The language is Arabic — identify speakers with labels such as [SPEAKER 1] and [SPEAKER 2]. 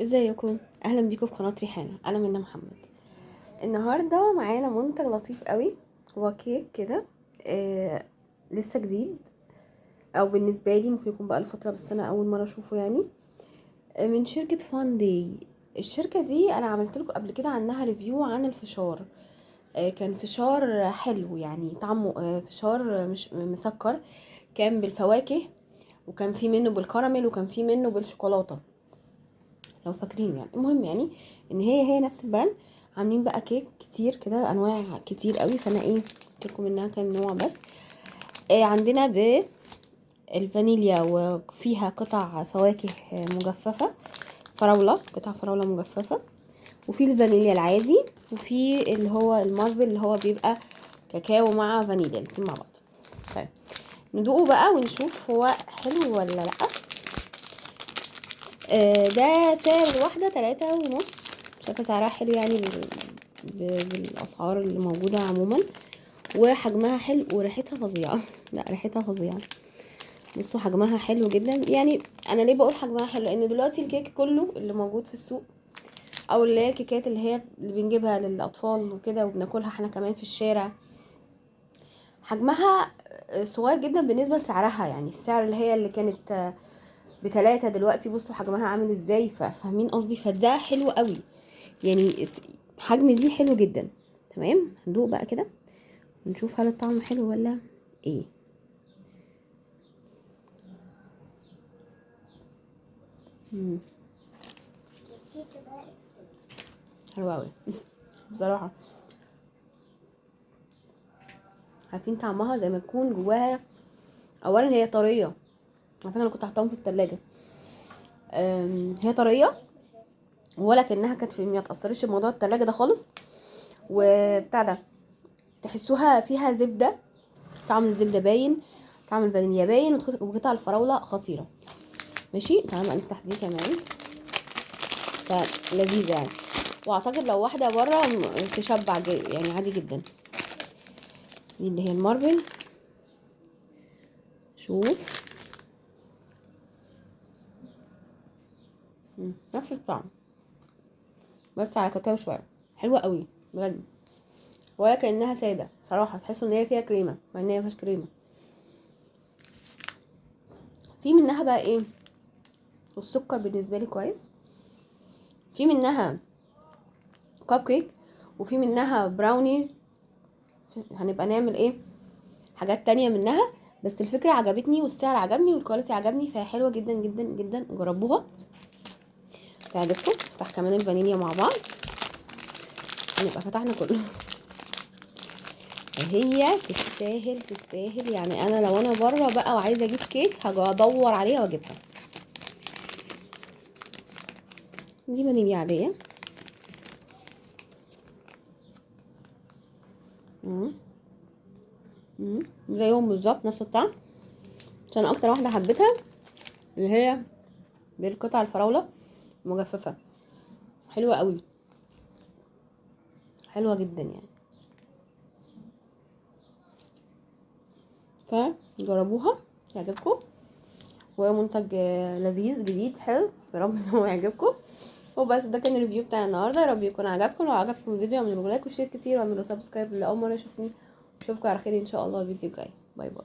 [SPEAKER 1] ازيكم؟ اهلا بيكم في قناه ريحانه. انا منى محمد. النهارده معانا منتج لطيف قوي، هو كيك كده. لسه جديد، او بالنسبه لي ممكن يكون بقى فتره، بس انا اول مره اشوفه يعني. من شركه فان داي. الشركه دي انا عملت لكم قبل كده عنها ريفيو عن الفشار. كان فشار حلو يعني، طعمه فشار مش مسكر، كان بالفواكه، وكان في منه بالكراميل، وكان في منه بالشوكولاته لو فاكرين يعني. المهم يعني ان هي نفس البراند، عاملين بقى كيك كتير كده، انواع كتير قوي. فانا قلت لكم منها كام نوع بس. عندنا بالفانيليا، وفيها قطع فواكه مجففه، فراوله، قطع فراوله مجففه، وفي الفانيليا العادي، وفي اللي هو الماربل اللي هو بيبقى كاكاو مع فانيليا الاتنين مع بعض. طيب ندوقه بقى ونشوف هو حلو ولا لا. ده سعر الواحدة 3.5. شايفة سعرها حلو يعني بالاسعار اللي موجودة عموما، وحجمها حلو وريحتها فظيعة. لا ريحتها فظيعة. بصوا حجمها حلو جدا يعني. انا ليه بقول حجمها حلو؟ لان دلوقتي الكيك كله اللي موجود في السوق، او اللي هي الكيكات اللي بنجيبها للاطفال وكده وبناكلها احنا كمان في الشارع، حجمها صغير جدا بالنسبة لسعرها. يعني السعر اللي كانت ب3 دلوقتي بصوا حجمها عامل ازاي. فاهمين قصدي؟ فده حلو قوي يعني، حجم دي حلو جدا. تمام، هندوق بقى كده ونشوف هل الطعم حلو ولا ايه. مم. حلو قوي بصراحه. عارفين طعمها زي ما تكون جواها، اولا هي طريه. على فكره انا كنت حاطاهم في التلاجة. هي طريه، ولا كانها كانت في، ما تاثرش بموضوع التلاجة ده خالص. وبتاع ده تحسوها فيها زبده، طعم الزبده باين، طعم الفانيليا باين، وقطع الفراوله خطيره. ماشي، تعالوا نفتح دي كمان. فلذيذه يعني، واعتقد لو واحده بره تشبع يعني عادي جدا. دي اللي هي الماربل. شوف، نفس الطعم بس على كاكاو شويه. حلوه قوي بجد، ولا كانها ساده صراحه. تحسوا ان هي فيها كريمه مع ان هي مفيهاش كريمه. في منها بقى ايه، والسكر بالنسبه لي كويس. في منها كاب كيك، وفي منها براونيز. هنبقى نعمل ايه حاجات تانية منها. بس الفكره عجبتني، والسعر عجبني، والكواليتي عجبني، فهي حلوه جدا جدا جدا. جربوها تعجبكم. نفتح كمان الفانيليا مع بعض، هنبقى فتحنا كله. هي تستاهل تستاهل يعني. انا لو انا بره بقى وعايزه اجيب كيك هاجي ادور عليها واجيبها. دي فانيليا عاديه. امم زيهم بالظبط، نفس الطعم. عشان اكتر واحده حبيتها اللي هي بالقطع الفراوله مجففه، حلوه قوي، حلوه جدا يعني. فجربوها يعجبكم، ومنتج لذيذ جديد حلو، يا رب ان هو يعجبكم. وبس ده كان الريفيو بتاع النهارده، يا رب يكون عجبكم. لو عجبكم الفيديو اعملوا لايك وشير كتير، واعملوا سبسكرايب لاول مره يشوفني. اشوفكم على خير ان شاء الله الفيديو الجاي. باي باي.